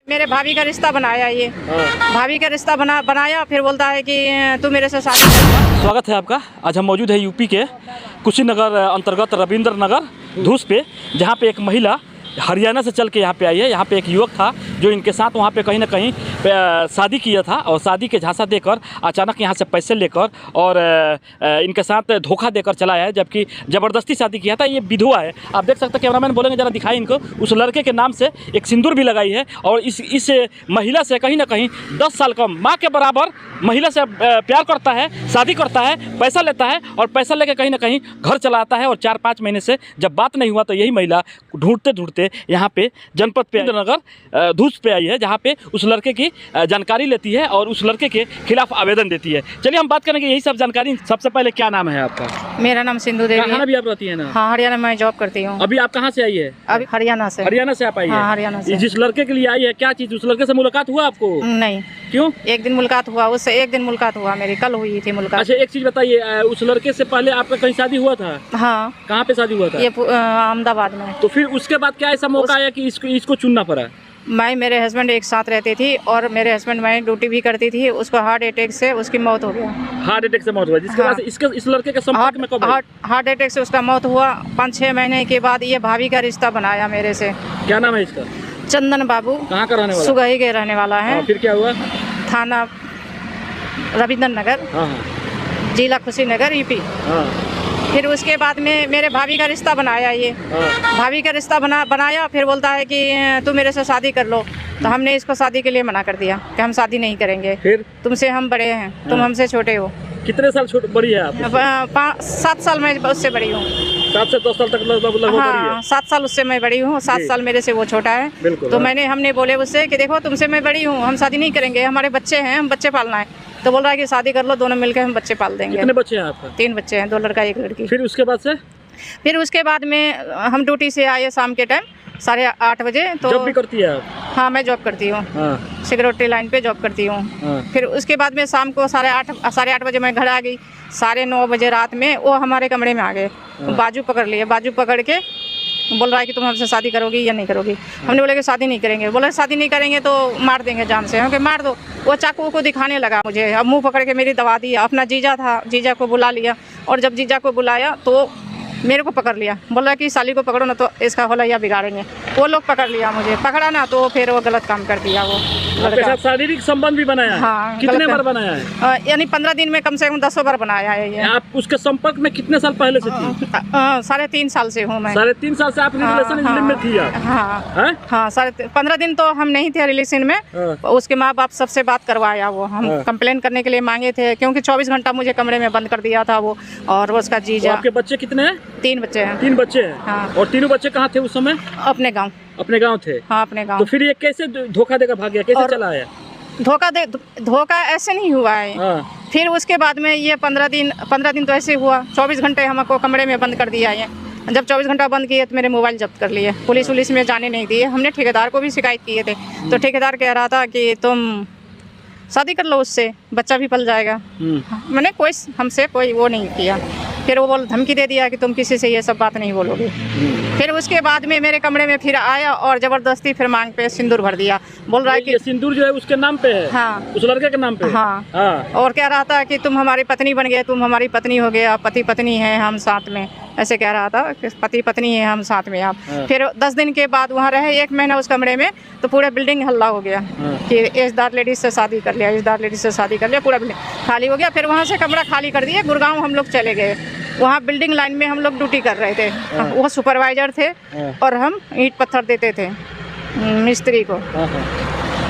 मेरे भाभी का रिश्ता बनाया ये। भाभी का रिश्ता बनाया, फिर बोलता है कि तू मेरे से शादी कर। स्वागत है आपका। आज हम मौजूद है यूपी के कुशीनगर अंतर्गत रविंद्र नगर धूस पे, जहाँ पे एक महिला हरियाणा से चल के यहाँ पे आई है। यहाँ पे एक युवक था जो इनके साथ वहाँ पे कहीं ना कहीं शादी किया था और शादी के झांसा देकर अचानक यहाँ से पैसे लेकर और इनके साथ धोखा देकर चला है, जबकि ज़बरदस्ती शादी किया था। ये विधवा है, आप देख सकते हैं। कैमरामैन बोलेंगे जरा दिखाई इनको। उस लड़के के नाम से एक सिंदूर भी लगाई है और इस महिला से कहीं ना कहीं 10 साल कम माँ के बराबर महिला से प्यार करता है, शादी करता है, पैसा लेता है और पैसा लेकर कहीं ना कहीं घर चला आता है। और 4-5 महीने से जब बात नहीं हुआ तो यही महिला ढूंढते ढूंढते यहाँ पे जनपद पे नगर धूस पे आई है, जहाँ पे उस लड़के की जानकारी लेती है और उस लड़के के खिलाफ आवेदन देती है। चलिए हम बात करेंगे यही सब जानकारी। सबसे पहले क्या नाम है आपका? मेरा नाम सिंधु देवी है। भी आप रहती है ना? हाँ, हरियाणा में जॉब करती हूँ। अभी आप कहाँ से आई है? अभी हरियाणा से। हरियाणा से आप आई है? हाँ, हरियाणा से। जिस लड़के के लिए आई है, क्या चीज उस लड़के से मुलाकात हुआ आपको? नहीं। क्यों? एक दिन मुलाकात हुआ, उससे एक दिन मुलाकात हुआ मेरी, कल हुई थी मुलाकात। अच्छा, एक चीज बताइए, उस लड़के से पहले आपका कहीं शादी हुआ था? हाँ। कहाँ पे शादी हुआ था? ये अहमदाबाद में। तो फिर उसके बाद क्या ऐसा मौका आया कि इसको चुनना पड़ा? मैं मेरे हस्बैंड एक साथ रहती थी और मेरे हस्बैंड मैं ड्यूटी भी करती थी। उसको हार्ट अटैक से उसकी मौत हो गया। हार्ट अटैक से मौत हुआ, जिसके बाद इस लड़के के संपर्क में कब आए? हार्ट अटैक से उसका मौत हुआ। 5-6 महीने के बाद ये भाभी का रिश्ता बनाया मेरे से। क्या नाम है इसका? चंदन बाबू। कहाँ का रहने वाला? सुगही के रहने वाला है। फिर क्या हुआ? थाना रविंद्र नगर, जिला कुशीनगर, यूपी। फिर उसके बाद में मेरे भाभी का रिश्ता बनाया ये। भाभी का रिश्ता बनाया, फिर बोलता है कि तू मेरे से शादी कर लो। तो हमने इसको शादी के लिए मना कर दिया कि हम शादी नहीं करेंगे। फिर तुमसे हम बड़े हैं, तुम हमसे छोटे हो। कितने साल बड़ी है आप? 7 साल मैं उससे बड़ी हूँ। 7 से 10 साल तक लगभग हाँ, 7 साल उससे मैं बड़ी हूँ। 7 साल मेरे से वो छोटा है। तो हमने बोले उससे कि देखो तुमसे मैं बड़ी हूँ, हम शादी नहीं करेंगे, हमारे बच्चे हैं, हम बच्चे पालना है। तो बोल रहा है कि शादी कर लो, दोनों मिलकर हम बच्चे पाल देंगे। कितने बच्चे हैं आपका? 3 बच्चे हैं, 2 लड़का 1 लड़की। फिर उसके बाद से? फिर उसके बाद में हम ड्यूटी से आए शाम के टाइम 8:30 बजे। तो जॉब भी करती है आप? हाँ, मैं जॉब करती हूँ। सिक्योरिटी लाइन पे जॉब करती हूँ। फिर उसके बाद में शाम को 8:30 बजे मैं घर आ गई। 9:30 बजे रात में वो हमारे कमरे में आ गए। बाजू पकड़ लिए, बाजू पकड़ के बोल रहा है कि तुम हमसे शादी करोगी या नहीं करोगी। हमने बोला कि शादी नहीं करेंगे। बोला शादी नहीं करेंगे तो मार देंगे जान से। क्योंकि मार दो। वो चाकू को दिखाने लगा मुझे, अब मुंह पकड़ के मेरी दबा दी। अपना जीजा था, जीजा को बुला लिया और जब जीजा को बुलाया तो मेरे को पकड़ लिया। बोला कि साली को पकड़ो ना तो इसका होलैया बिगाड़ेंगे। वो लोग पकड़ लिया, मुझे पकड़ा ना तो फिर वो गलत काम कर दिया। वो आपके साथ शारीरिक संबंध भी बनाया है? हाँ। कितने बार बनाया है? यानी 15 दिन में कम से कम 10 बार बनाया है ये। आप उसके संपर्क में कितने साल पहले से थी? 3.5 साल से हूँ मैं। 3.5 साल से आप रिलेशन में थी आप? हाँ, 15 दिन तो हम नहीं थे रिलेशन में। उसके माँ बाप सबसे बात करवाया। वो हम कंप्लेन करने के लिए मांगे थे, क्योंकि 24 घंटा मुझे कमरे में बंद कर दिया था वो और उसका जीजा। आपके बच्चे कितने हैं? 3 बच्चे हैं। 3 बच्चे हैं? हाँ। और तीनों बच्चे कहाँ थे उस समय? अपने गाँव। अपने गाँव थे? हाँ, अपने गाँव। तो फिर ये कैसे धोखा देकर भाग गया, कैसे चला आया? धोखा ऐसे नहीं हुआ है। फिर उसके बाद में ये 15 दिन तो ऐसे हुआ। 24 घंटे हमको कमरे में बंद कर दिया है। जब 24 घंटा बंद किए तो मेरे मोबाइल जब्त कर लिए। पुलिस में जाने नहीं दिए। हमने ठेकेदार को भी शिकायत किए थे, तो ठेकेदार कह रहा था कि तुम शादी कर लो, उससे बच्चा भी पल जाएगा। मैंने हमसे कोई वो नहीं किया। फिर वो धमकी दे दिया कि तुम किसी से ये सब बात नहीं बोलोगे। फिर उसके बाद में मेरे कमरे में फिर आया और जबरदस्ती फिर मांग पे सिंदूर भर दिया। बोल रहा है कि सिंदूर जो है उसके नाम पे है? हाँ। उस लड़के के नाम पे? हाँ। और कह रहा था कि तुम हमारी पत्नी बन गए, तुम हमारी पत्नी हो गए, पति पत्नी है हम साथ में। ऐसे कह रहा था कि पति पत्नी है हम साथ में आप। फिर 10 दिन के बाद वहाँ रहे, 1 महीना उस कमरे में, तो पूरे बिल्डिंग हल्ला हो गया कि एजदार लेडीज से शादी कर लिया, एजदार लेडीज से शादी कर लिया। पूरा बिल्डिंग खाली हो गया। फिर वहाँ से कमरा खाली कर दिए। गुड़गांव हम लोग चले गए। वहाँ बिल्डिंग लाइन में हम लोग ड्यूटी कर रहे थे। वो सुपरवाइजर थे और हम ईंट पत्थर देते थे मिस्त्री को।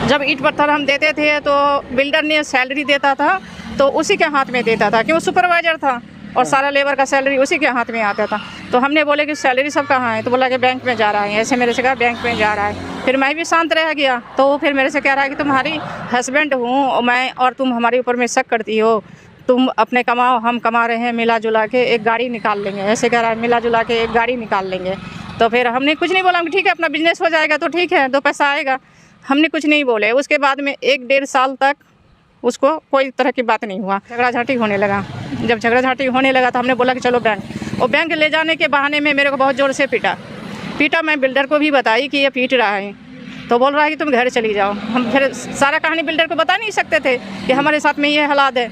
जब ईंट पत्थर हम देते थे तो बिल्डर ने सैलरी देता था तो उसी के हाथ में देता था, क्यों सुपरवाइजर था और सारा लेबर का सैलरी उसी के हाथ में आता था। तो हमने बोले कि सैलरी सब कहाँ है? तो बोला कि बैंक में जा रहा है। ऐसे मेरे से कहा बैंक में जा रहा है। फिर मैं भी शांत रह गया। तो वो फिर मेरे से कह रहा है कि तुम्हारी हस्बैंड हूँ मैं और तुम हमारे ऊपर में शक करती हो, तुम अपने कमाओ, हम कमा रहे हैं, मिला जुला के एक गाड़ी निकाल लेंगे। ऐसे कह रहा है, मिला जुला के एक गाड़ी निकाल लेंगे। तो फिर हमने कुछ नहीं बोला कि ठीक है अपना बिजनेस हो जाएगा तो ठीक है, 2 पैसा आएगा। हमने कुछ नहीं बोले। उसके बाद में 1-1.5 साल तक उसको कोई तरह की बात नहीं हुआ। झगड़ा झाटी होने लगा। जब झगड़ा झाटी होने लगा तो हमने बोला कि चलो बैंक। और बैंक ले जाने के बहाने में मेरे को बहुत ज़ोर से पीटा। मैं बिल्डर को भी बताई कि ये पीट रहा है। तो बोल रहा है कि तुम घर चली जाओ। हम फिर सारा कहानी बिल्डर को बता नहीं सकते थे कि हमारे साथ में ये हालात है।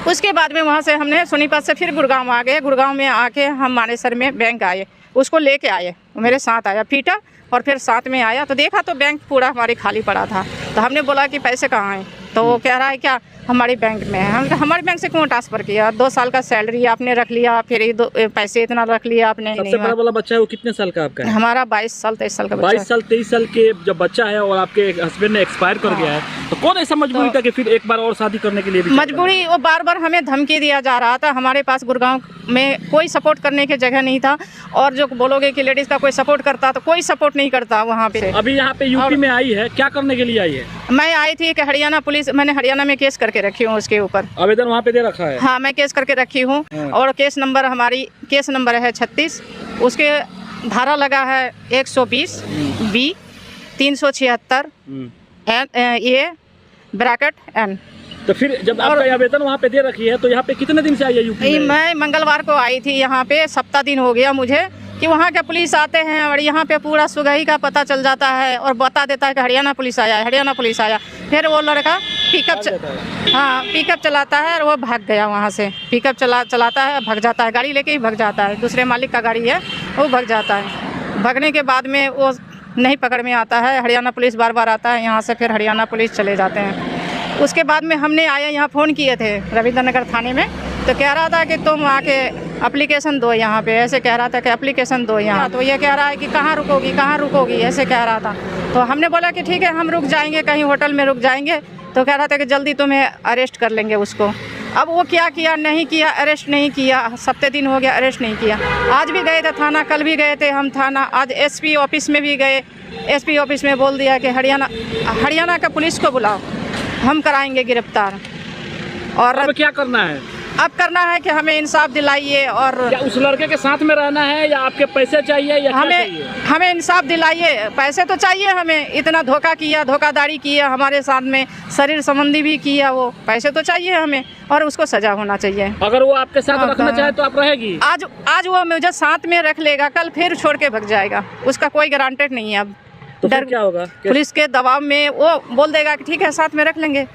उसके बाद में वहाँ से हमने सोनीपत से फिर गुड़गांव आ गए। गुड़गांव में आके हम मानेसर में बैंक आए, उसको लेके आए, मेरे साथ आया, पीटा और फिर साथ में आया तो देखा तो बैंक पूरा हमारी खाली पड़ा था। तो हमने बोला कि पैसे कहाँ हैं, तो वो कह रहा है क्या हमारी बैंक में है। हम हमारे बैंक से क्यों ट्रांसफ़र किया, 2 साल का सैलरी आपने रख लिया, फिर पैसे इतना रख लिया आपने। सबसे बड़ा वाला बच्चा है वो कितने साल का आपका है? हमारा 22 साल 23 साल का बच्चा। 22 साल 23 साल के जब बच्चा है और आपके हस्बैंड ने एक्सपायर कर गया है, तो कौन ऐसा मजबूरी था कि फिर एक बार और शादी करने के लिए भी? मजबूरी, वो बार बार हमें धमकी दिया जा रहा था। हमारे पास गुड़गांव में कोई सपोर्ट करने की जगह नहीं था, और जो बोलोगे कि लेडीज़ का कोई सपोर्ट करता तो कोई सपोर्ट नहीं करता वहाँ पे। अभी यहाँ पे यूपी में आई है, क्या करने के लिए आई है? मैं आई थी कि हरियाणा पुलिस, मैंने हरियाणा में केस करके रखी हूँ उसके ऊपर। आवेदन वहाँ पे दे रखा है? हाँ, मैं केस करके रखी हूँ। और केस नंबर है 36। उसके धारा लगा है 120 B 376 A ब्रैकेट N। तो फिर जब आपका आवेदन वहाँ पे दे रखी है तो यहाँ पे कितने दिन से आई है यूपी में? मैं मंगलवार को आई थी यहाँ पे, सप्ताह दिन हो गया मुझे कि वहाँ के पुलिस आते हैं और यहाँ पे पूरा सुगही का पता चल जाता है और बता देता है कि हरियाणा पुलिस आया है, हरियाणा पुलिस आया। फिर वो लड़का पिकअप चलाता है और वो भाग गया वहाँ से। पिकअप चलाता है, भाग जाता है, गाड़ी लेके ही भाग जाता है, दूसरे मालिक का गाड़ी है, वो भाग जाता है। भागने के बाद में वो नहीं पकड़ में आता है, हरियाणा पुलिस बार बार आता है यहाँ से, फिर हरियाणा पुलिस चले जाते हैं। उसके बाद में हमने आया यहाँ फ़ोन किए थे रविंद्र नगर थाने में, तो कह रहा था कि तुम आके एप्लीकेशन दो यहाँ पे, ऐसे कह रहा था कि एप्लीकेशन दो यहाँ। तो ये कह रहा है कि कहाँ रुकोगी, ऐसे कह रहा था। तो हमने बोला कि ठीक है हम रुक जाएंगे, कहीं होटल में रुक जाएंगे। तो कह रहा था कि जल्दी तुम्हें अरेस्ट कर लेंगे उसको। अब वो क्या किया, नहीं किया, अरेस्ट नहीं किया। 7 दिन हो गया, अरेस्ट नहीं किया। आज भी गए थे थाना, कल भी गए थे हम थाना, आज SP ऑफिस में भी गए। SP ऑफिस में बोल दिया कि हरियाणा का पुलिस को बुलाओ, हम कराएंगे गिरफ्तार। और अब क्या करना है? अब करना है कि हमें इंसाफ दिलाइए। और क्या उस लड़के के साथ में रहना है या आपके पैसे चाहिए या हमें इंसाफ दिलाइए। पैसे तो चाहिए हमें, इतना धोखा किया, धोखाधड़ी किया हमारे साथ में, शरीर संबंधी भी किया, वो पैसे तो चाहिए हमें और उसको सजा होना चाहिए। अगर वो आपके साथ रखना चाहे तो आप रहेगी? आज वो मुझे साथ में रख लेगा, कल फिर छोड़ के भाग जाएगा, उसका कोई गारंटेड नहीं है। अब तो डर क्या होगा? पुलिस के दबाव में वो बोल देगा कि ठीक है साथ में रख लेंगे,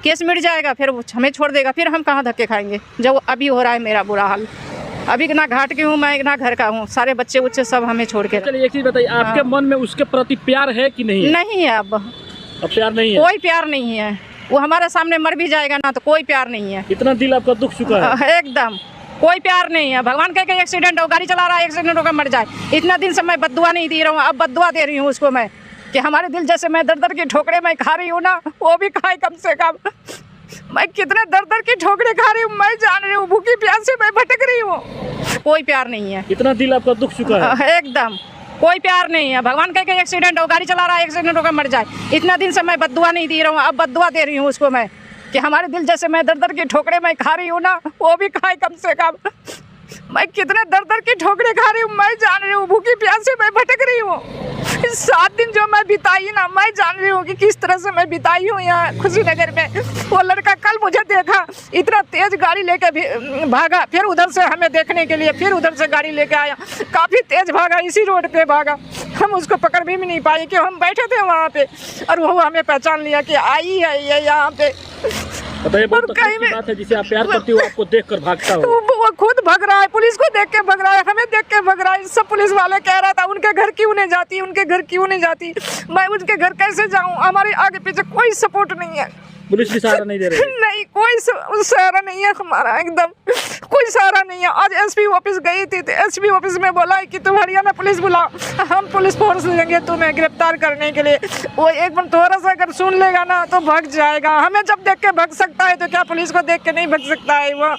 केस मिट जाएगा, फिर वो हमें छोड़ देगा, फिर हम कहाँ धक्के खाएंगे। जब अभी हो रहा है मेरा बुरा हाल, अभी ना घाट की हूँ मैं, ना घर का हूँ, सारे बच्चे सब हमें छोड़ के। चलिए एक चीज़ बताइए, आपके मन में उसके प्रति प्यार है कि नहीं? नहीं है, अब प्यार नहीं है, कोई प्यार नहीं है। वो हमारे सामने मर भी जाएगा ना तो कोई प्यार नहीं है। इतना दिल आपका दुख चुका है? एकदम कोई प्यार नहीं है। भगवान कह के एक्सीडेंट हो, गाड़ी चला रहा है, एक्सीडेंट होकर मर जाए। इतना दिन से मैं बद्दुआ नहीं दे रहा हूँ, अब बद्दुआ दे रही हूँ उसको मैं, कि हमारे दिल जैसे मैं दर की ठोकरे मैं खा रही हूँ ना, वो भी खाए कम से कम। मैं कितने दर की ठोकरे खा रही हूँ, मैं जान रही हूँ, भूखी प्यास से मैं भटक रही हूँ। कोई प्यार नहीं है। इतना दिल आपका दुख चुका है? एकदम कोई प्यार नहीं है। भगवान कह के एक्सीडेंट हो, गाड़ी चला रहा है, एक्सीडेंट होकर मर जाए। इतना दिन से मैं बद्दुआ नहीं दे रहा हूँ, अब बद्दुआ दे रही हूँ उसको मैं, कि हमारे दिल जैसे मैं दर की ठोकरे मैं खा रही हूँ ना, वो भी खाए कम से कम। मैं कितने दर की ठोकरे खा रही हूँ, मैं जान रही हूँ, भूखी प्यास से मैं भटक रही हूँ। 7 दिन जो मैं बिताई ना, मैं जान रही हूँ कि किस तरह से मैं बिताई हूँ यहाँ खुशीनगर में। वो लड़का कल मुझे देखा, इतना तेज गाड़ी लेके भागा, फिर उधर से हमें देखने के लिए फिर उधर से गाड़ी लेके आया, काफ़ी तेज भागा, इसी रोड पे भागा। हम उसको पकड़ भी नहीं पाए कि हम बैठे थे वहाँ पे, और वो हमें पहचान लिया कि आई है ये यहाँ पे। बताइए, बहुत तकलीफ की बात है, जिसे आप प्यार करती हो आपको देखकर भागता हो। वो खुद भाग रहा है, पुलिस को देख के भाग रहा है, हमें देख के भाग रहा है। सब पुलिस वाले कह रहा था उनके घर क्यों नहीं जाती, उनके घर क्यों नहीं जाती। मैं उनके घर कैसे जाऊं, हमारे आगे पीछे कोई सपोर्ट नहीं है। पुलिस भी सहारा नहीं दे रही? नहीं, कोई सहारा नहीं है हमारा, एकदम कोई सहारा नहीं है। आज SP ऑफिस गई थी तो SP ऑफिस में बोला है कि तुम हरियाणा पुलिस बुलाओ, हम पुलिस फोर्स लेंगे तुम्हें गिरफ्तार करने के लिए। वो एक बार थोड़ा सा अगर सुन लेगा ना तो भाग जाएगा। हमें जब देख के भाग सकता है तो क्या पुलिस को देख के नहीं भाग सकता है वो?